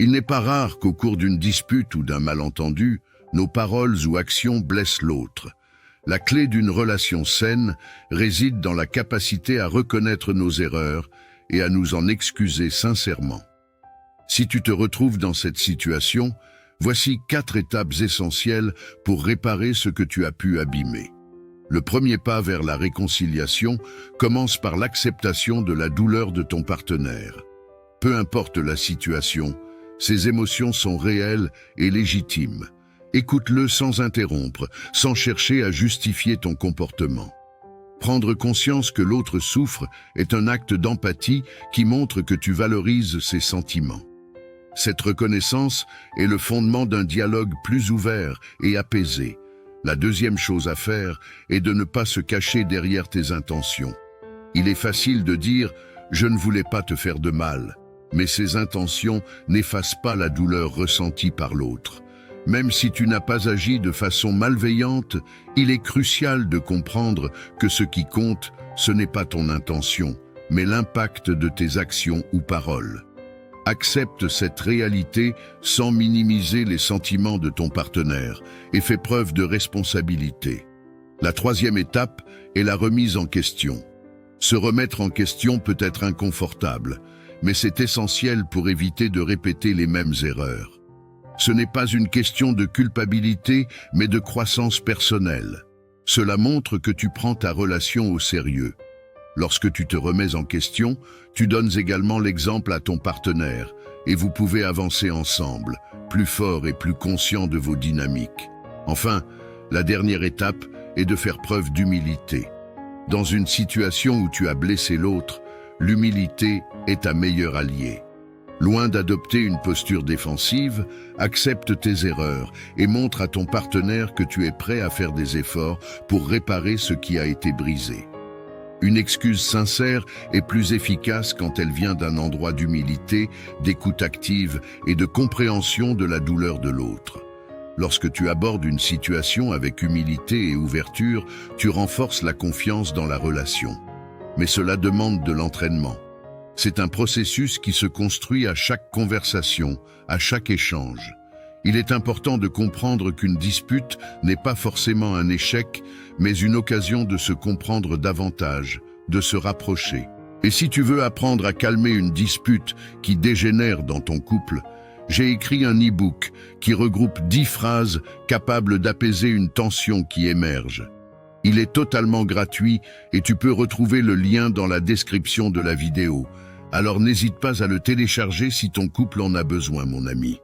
Il n'est pas rare qu'au cours d'une dispute ou d'un malentendu, nos paroles ou actions blessent l'autre. La clé d'une relation saine réside dans la capacité à reconnaître nos erreurs et à nous en excuser sincèrement. Si tu te retrouves dans cette situation, voici 4 étapes essentielles pour réparer ce que tu as pu abîmer. Le premier pas vers la réconciliation commence par l'acceptation de la douleur de ton partenaire. Peu importe la situation, ses émotions sont réelles et légitimes. Écoute-le sans interrompre, sans chercher à justifier ton comportement. Prendre conscience que l'autre souffre est un acte d'empathie qui montre que tu valorises ses sentiments. Cette reconnaissance est le fondement d'un dialogue plus ouvert et apaisé. La deuxième chose à faire est de ne pas se cacher derrière tes intentions. Il est facile de dire « je ne voulais pas te faire de mal », mais ces intentions n'effacent pas la douleur ressentie par l'autre. Même si tu n'as pas agi de façon malveillante, il est crucial de comprendre que ce qui compte, ce n'est pas ton intention, mais l'impact de tes actions ou paroles. Accepte cette réalité sans minimiser les sentiments de ton partenaire et fais preuve de responsabilité. La troisième étape est la remise en question. Se remettre en question peut être inconfortable, mais c'est essentiel pour éviter de répéter les mêmes erreurs. Ce n'est pas une question de culpabilité, mais de croissance personnelle. Cela montre que tu prends ta relation au sérieux. Lorsque tu te remets en question, tu donnes également l'exemple à ton partenaire et vous pouvez avancer ensemble, plus fort et plus conscient de vos dynamiques. Enfin, la dernière étape est de faire preuve d'humilité. Dans une situation où tu as blessé l'autre, l'humilité est ta meilleure alliée. Loin d'adopter une posture défensive, accepte tes erreurs et montre à ton partenaire que tu es prêt à faire des efforts pour réparer ce qui a été brisé. Une excuse sincère est plus efficace quand elle vient d'un endroit d'humilité, d'écoute active et de compréhension de la douleur de l'autre. Lorsque tu abordes une situation avec humilité et ouverture, tu renforces la confiance dans la relation. Mais cela demande de l'entraînement. C'est un processus qui se construit à chaque conversation, à chaque échange. Il est important de comprendre qu'une dispute n'est pas forcément un échec, mais une occasion de se comprendre davantage, de se rapprocher. Et si tu veux apprendre à calmer une dispute qui dégénère dans ton couple, j'ai écrit un e-book qui regroupe 10 phrases capables d'apaiser une tension qui émerge. Il est totalement gratuit et tu peux retrouver le lien dans la description de la vidéo. Alors n'hésite pas à le télécharger si ton couple en a besoin, mon ami.